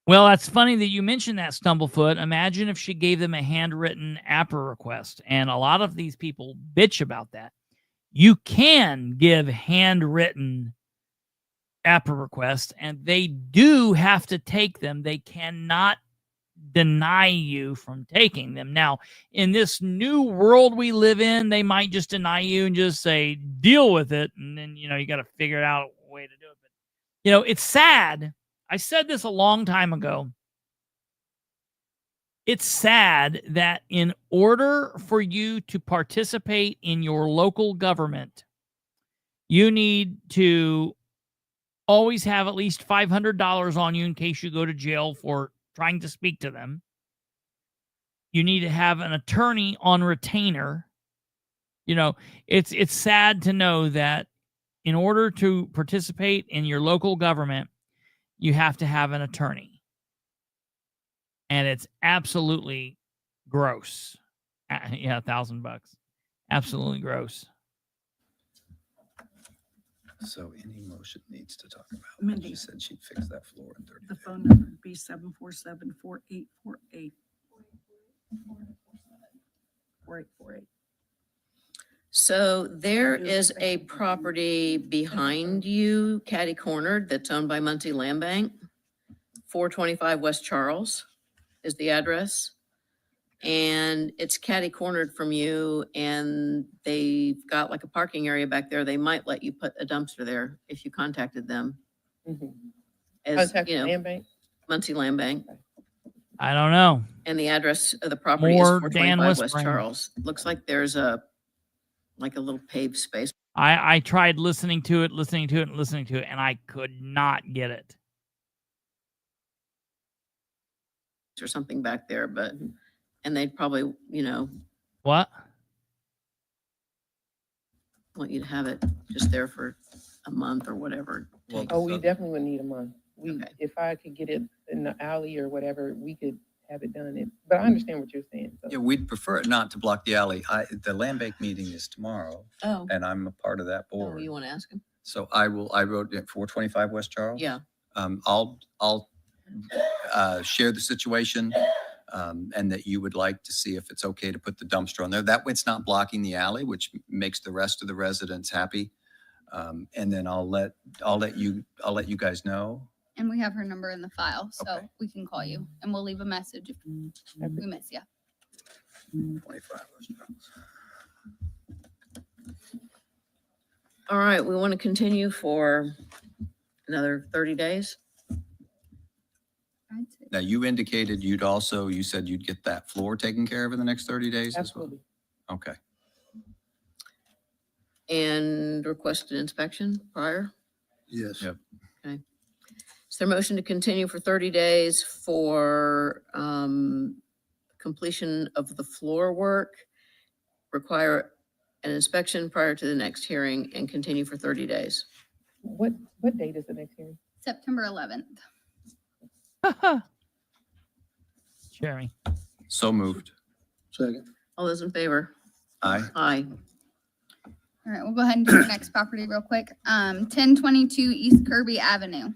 Well, that's funny that you mentioned that, Stumblefoot. Imagine if she gave them a handwritten APRA request. And a lot of these people bitch about that. You can give handwritten APRA requests, and they do have to take them. They cannot deny you from taking them. Now, in this new world we live in, they might just deny you and just say, deal with it. And then, you got to figure out a way to do it. But, it's sad. I said this a long time ago. It's sad that in order for you to participate in your local government, you need to always have at least $500 on you in case you go to jail for trying to speak to them. You need to have an attorney on retainer. It's sad to know that in order to participate in your local government, you have to have an attorney. And it's absolutely gross. Yeah, $1,000. Absolutely gross. So any motion needs to talk about. Mindy. She said she'd fix that floor in 30 The days. phone number would be 747-4848. 4848. So there is a property behind you, catty cornered, that's owned by Muncie Land Bank. 425 West Charles is the address. And it's catty cornered from you, and they've got like a parking area back there. They might let you put a dumpster there if you contacted them. As Contact you know, Land Bank? Muncie Land Bank. I don't know. And the address of the property More is Dan 425 West whispering. Charles. Looks like there's a little paved space I tried listening to it, and I could not get it. or something back there, but, and they'd probably, What? want you to have it just there for a month or whatever. it Well, takes. Oh, we definitely would need a month. Okay. If I could get it in the alley or whatever, we could have it done. But I understand what you're saying. So. Yeah, we'd prefer it not to block the alley. The land bank meeting is tomorrow, Oh, and I'm a part of that board. you want to ask him? So I wrote it 425 West Charles. Yeah. I'll share the situation, and that you would like to see if it's okay to put the dumpster on there. That way it's not blocking the alley, which makes the rest of the residents happy. And then I'll let you guys know. And we have her number in the file, so Okay. we can call you and we'll leave a message if we miss you. 25 West Charles. All right, we want to continue for another 30 days. I'd say- Now, you indicated you said you'd get that floor taken care of in the next 30 days as well? Absolutely. Okay. And requested inspection prior. Yes. Yep. Is there a motion to continue for 30 days for completion of the floor work, require an inspection prior to the next hearing, and continue for 30 days? What date is the next hearing? September 11th. Jeremy. So moved. Second. All those in favor? Aye. Aye. All right, we'll go ahead and do the next property real quick. 1022 East Kirby Avenue.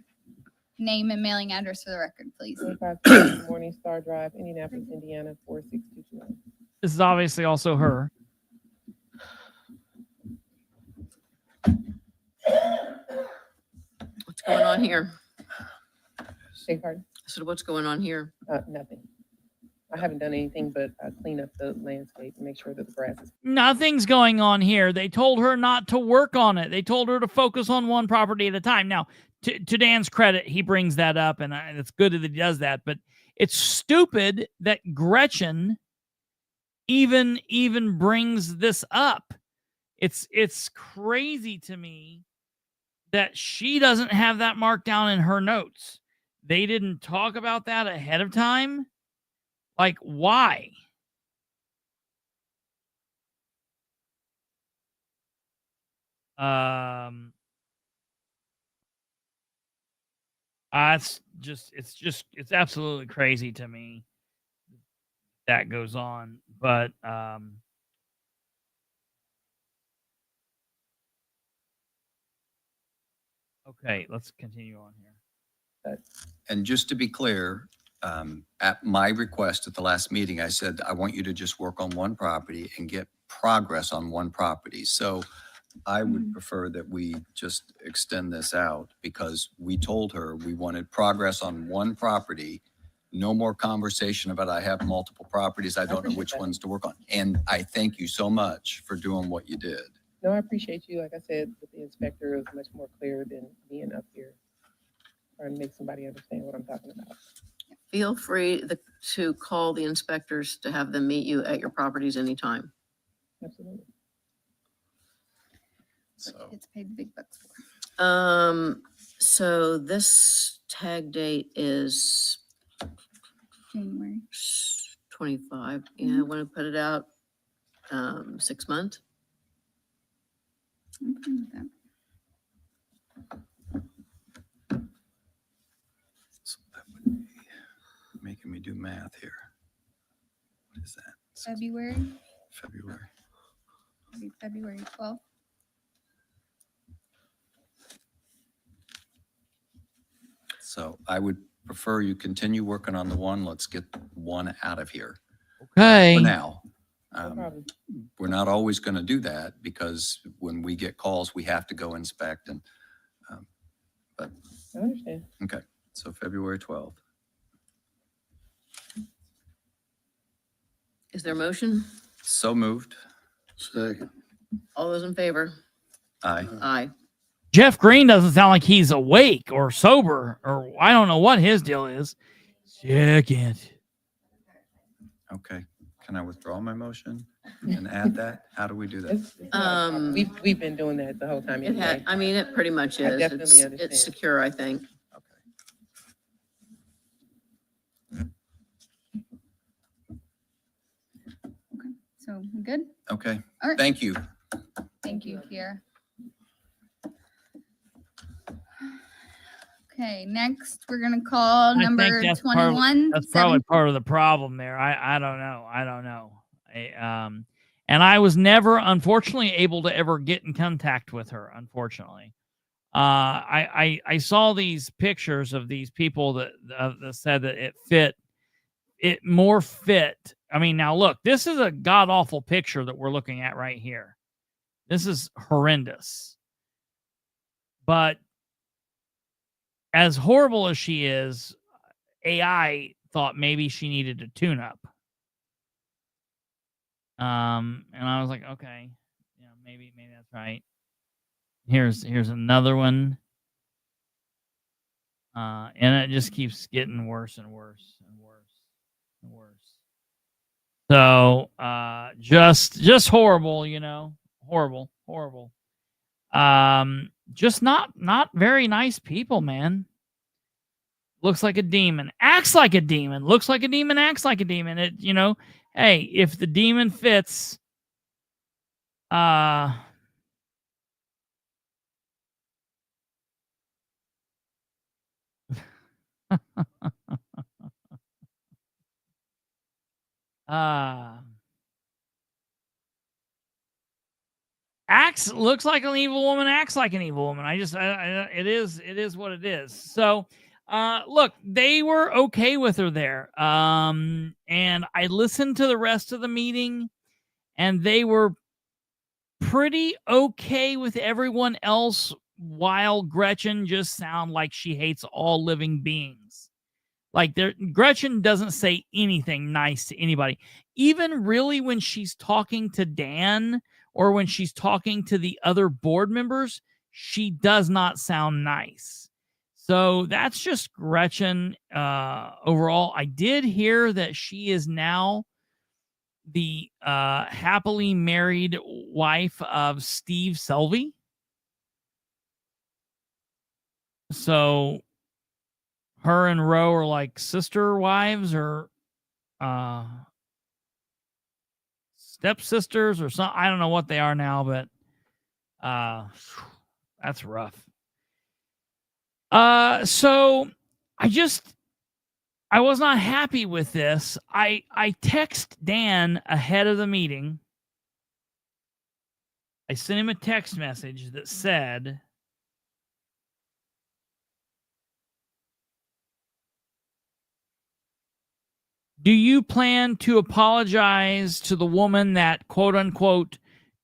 Name and mailing address for the record, please. 25 Morning Star Drive, Indianapolis, Indiana, 46229. This is obviously also her. What's going on here? Beg pardon? So what's going on here? Nothing. I haven't done anything but clean up the landscape and make sure that the grass is. Nothing's going on here. They told her not to work on it. They told her to focus on one property at a time. Now, to Dan's credit, he brings that up, and it's good that he does that. But it's stupid that Gretchen even brings this up. It's crazy to me that she doesn't have that marked down in her notes. they didn't talk about that ahead of time. Like, why? It's absolutely crazy to me that goes on. But okay, let's continue on here. And just to be clear, at my request at the last meeting, I said, I want you to just work on one property and get progress on one property. So I would prefer that we just extend this out, because we told her we wanted progress on one property. No more conversation about I have multiple properties. I don't know which ones to work on. And I thank you so much for doing what you did. No, I appreciate you. Like I said, with the inspector, it was much more clear than being up here trying to make somebody understand what I'm talking about. Feel free to call the inspectors to have them meet you at your properties anytime. Absolutely. So It's paid the big bucks for. So this tag date is January. 25. Yeah, I want to put it out 6 months. I'm fine with that. So that would be making me do math here. What is that? February. February. It'll be February 12th. So I would prefer you continue working on the one. Let's get one out of here Okay. for now. No problem. We're not always going to do that, because when we get calls, we have to go inspect. And but I understand. okay, so February 12th. Is there a motion? So moved. Second. All those in favor? Aye. Aye. Jeff Green doesn't sound like he's awake or sober, or I don't know what his deal is. Second. Okay. Can I withdraw my motion and add that? How do we do that? We've been doing that the whole time. It had, I mean, it pretty much I is. definitely understand. It's secure, I think. Okay. So we good? Okay. All right. Thank you. Thank you, Kiera. Okay, next we're gonna call number 21. That's probably part of the problem there. I don't know. And I was never, unfortunately, able to ever get in contact with her. Unfortunately, I saw these pictures of these people that said that it more fit. I mean, now look, this is a god awful picture that we're looking at right here. This is horrendous. But as horrible as she is, AI thought maybe she needed a tune-up. And I was like, okay, yeah, maybe that's right. Here's another one. And it just keeps getting worse and worse and worse and worse. So just horrible, you know. Horrible. Just not very nice people, man. Looks like a demon, acts like a demon, looks like a demon, acts like a demon. It, you know, hey, if the demon fits, looks like an evil woman, acts like an evil woman. It is what it is. So, look, they were okay with her there. And I listened to the rest of the meeting, and they were pretty okay with everyone else, while Gretchen just sound like she hates all living beings. Like, Gretchen doesn't say anything nice to anybody. Even really when she's talking to Dan or when she's talking to the other board members, she does not sound nice. So that's just Gretchen overall. I did hear that she is now the happily married wife of Steve Selvey. So her and Roe are like sister wives or stepsisters or something. I don't know what they are now, but that's rough. So I was not happy with this. I text Dan ahead of the meeting. I sent him a text message that said, do you plan to apologize to the woman that, quote unquote,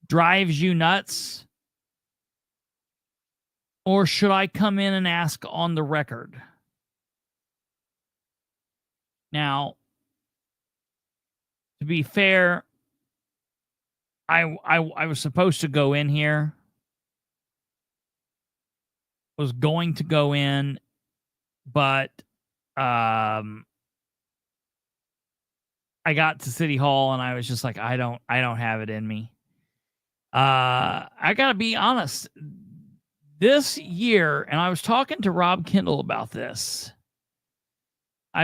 drives you nuts? Or should I come in and ask on the record? Now, to be fair, I was supposed to go in here. Was going to go in, but I got to City Hall and I was just like, I don't have it in me. I gotta be honest. This year, and I was talking to Rob Kendall about this. The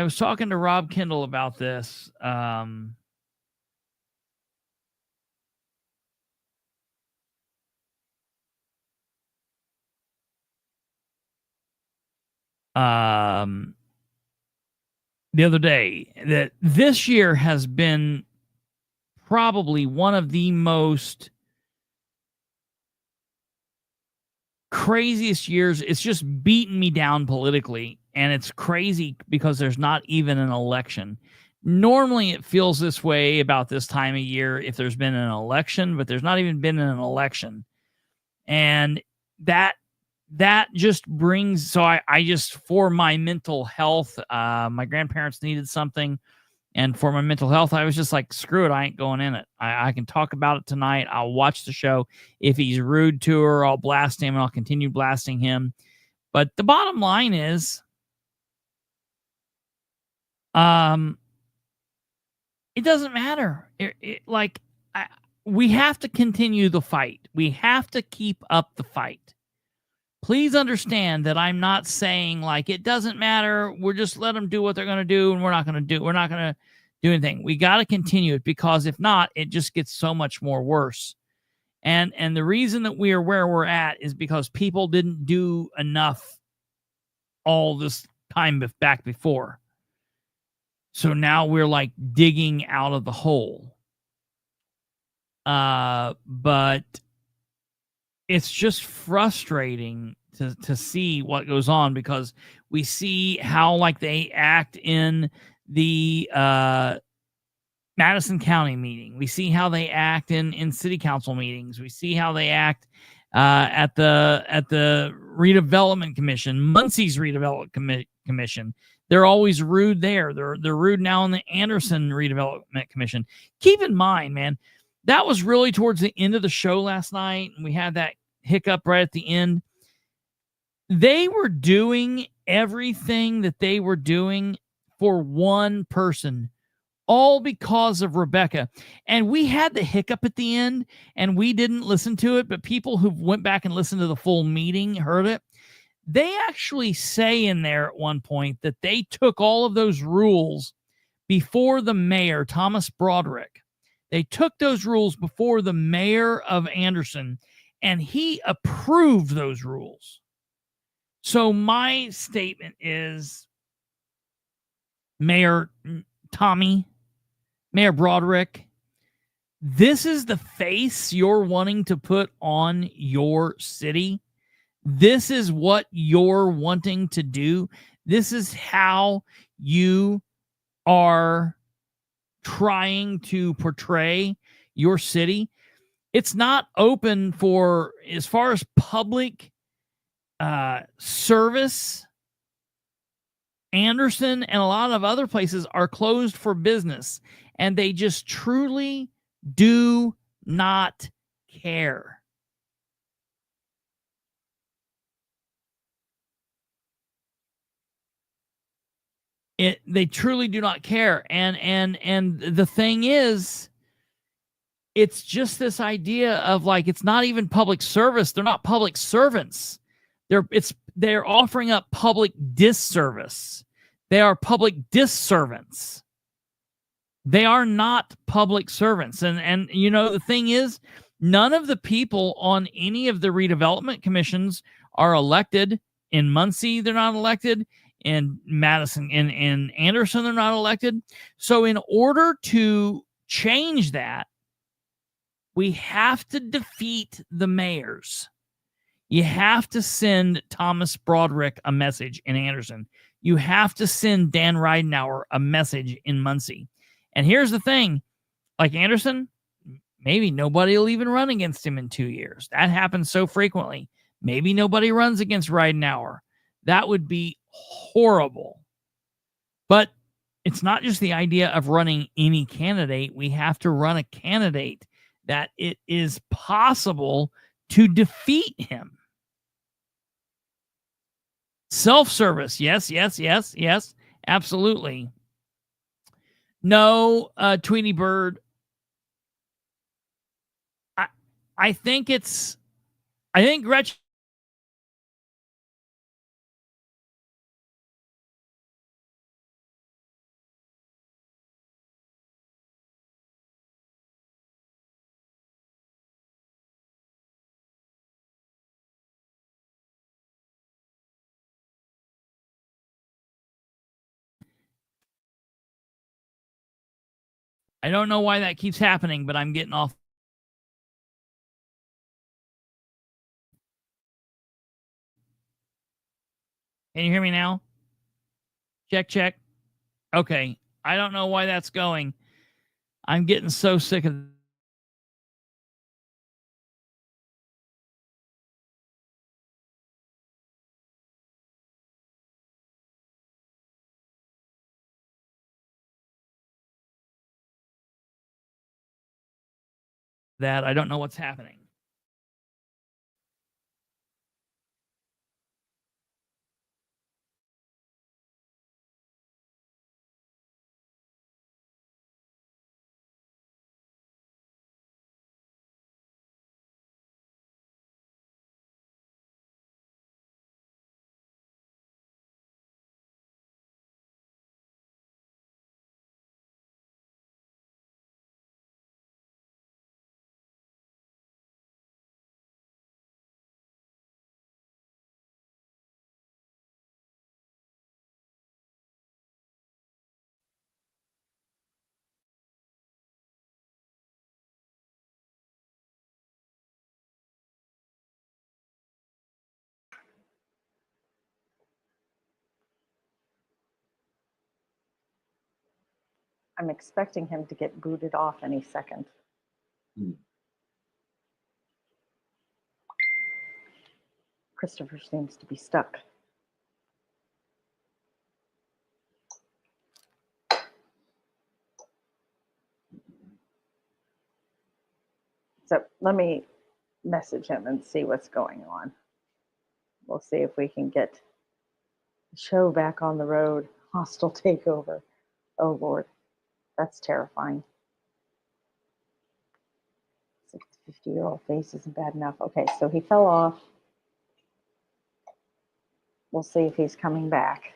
other day, that this year has been probably one of the most craziest years. It's just beaten me down politically, and it's crazy because there's not even an election. Normally it feels this way about this time of year if there's been an election, but there's not even been an election. And that just brings, so I just, for my mental health, my grandparents needed something, and for my mental health, I was just like, screw it, I ain't going in it. I can talk about it tonight. I'll watch the show. If he's rude to her, I'll blast him, and I'll continue blasting him. But the bottom line is, it doesn't matter. We have to continue the fight. We have to keep up the fight. Please understand that I'm not saying like it doesn't matter. We're just let them do what they're going to do, and we're not going to do anything. We got to continue it, because if not, it just gets so much more worse. And the reason that we are where we're at is because people didn't do enough all this time back before. So now we're like digging out of the hole. But it's just frustrating to see what goes on, because we see how like they act in the Madison County meeting. We see how they act in city council meetings. We see how they act at the redevelopment commission, Muncie's redevelopment commission. They're always rude there. They're rude now in the Anderson redevelopment commission. Keep in mind, man, that was really towards the end of the show last night, and we had that hiccup right at the end. They were doing everything that they were doing for one person, all because of Rebecca. And we had the hiccup at the end, and we didn't listen to it, but people who went back and listened to the full meeting heard it. They actually say in there at one point that they took all of those rules before the mayor, Thomas Broderick. They took those rules before the mayor of Anderson, and he approved those rules. So my statement is, Mayor Broderick, this is the face you're wanting to put on your city. This is what you're wanting to do. This is how you are trying to portray your city. It's not open for, as far as public service. Anderson and a lot of other places are closed for business, and they just truly do not care. They truly do not care. And the thing is, it's just this idea of like, it's not even public service. They're not public servants. they're offering up public disservice. They are public disservants. They are not public servants. And you know, the thing is, none of the people on any of the redevelopment commissions are elected. In Muncie, they're not elected. In Madison, in Anderson, they're not elected. So in order to change that, we have to defeat the mayors. You have to send Thomas Broderick a message in Anderson. You have to send Dan Ridenour a message in Muncie. And here's the thing, like Anderson, maybe nobody will even run against him in 2 years. That happens so frequently. Maybe nobody runs against Ridenour. That would be horrible. But it's not just the idea of running any candidate. We have to run a candidate that it is possible to defeat him. Self-service. Yes, yes, yes, yes. Absolutely. No, Tweety Bird. I think Gretchen. I don't know why that keeps happening, but I'm getting off. Can you hear me now? Check, check. Okay. I don't know why that's going. I'm getting so sick of that. I don't know what's happening. I'm expecting him to get booted off any second. Kristopher seems to be stuck. So let me message him and see what's going on. We'll see if we can get the show back on the road. Hostile takeover. Oh, Lord. That's terrifying. 50-year-old face isn't bad enough. Okay, so he fell off. We'll see if he's coming back.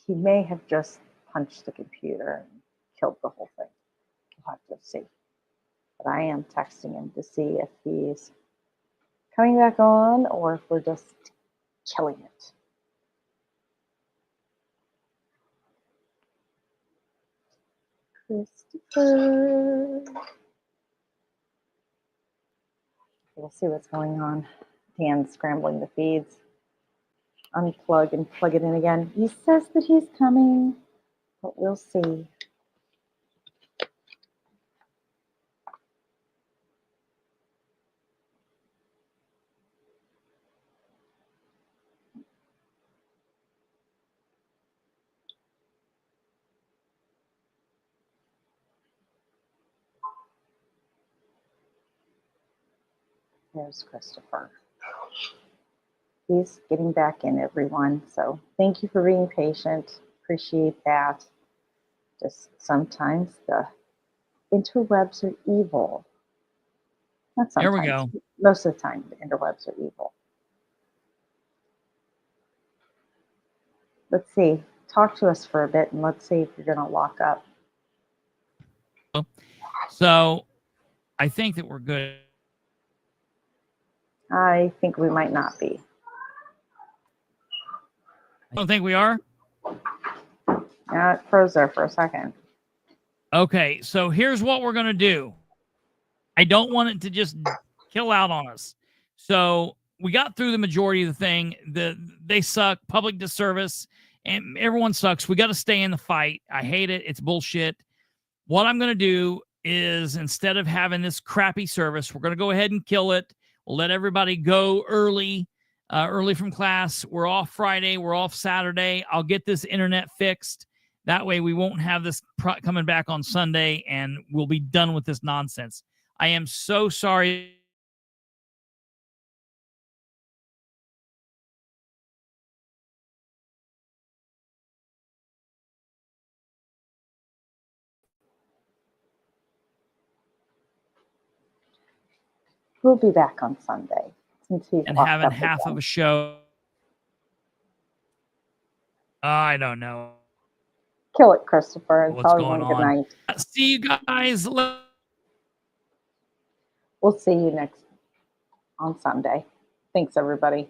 He may have just punched the computer and killed the whole thing. We'll have to see. But I am texting him to see if he's coming back on or if we're just killing it. Kristopher. We'll see what's going on. Dan's scrambling the feeds. Unplug and plug it in again. He says that he's coming, but we'll see. There's Kristopher. He's getting back in, everyone. So thank you for being patient. Appreciate that. Just sometimes the interwebs are evil. Not sometimes. There we go. Most of the time, the interwebs are evil. Let's see. Talk to us for a bit, and let's see if you're going to lock up. So I think that we're good. I think we might not be. I don't think we are. Yeah, it froze there for a second. Okay, so here's what we're going to do. I don't want it to just kill out on us. So we got through the majority of the thing. They suck, public disservice, and everyone sucks. We got to stay in the fight. I hate it. It's bullshit. What I'm going to do is, instead of having this crappy service, we're going to go ahead and kill it. We'll let everybody go early from class. We're off Friday. We're off Saturday. I'll get this internet fixed. That way we won't have this coming back on Sunday, and we'll be done with this nonsense. I am so sorry. We'll be back on Sunday since he's And locked having up half again. of a show. I don't know Kill it, Kristopher, and what's tell going everyone good on. night. See you guys. We'll see you next on Sunday. Thanks, everybody.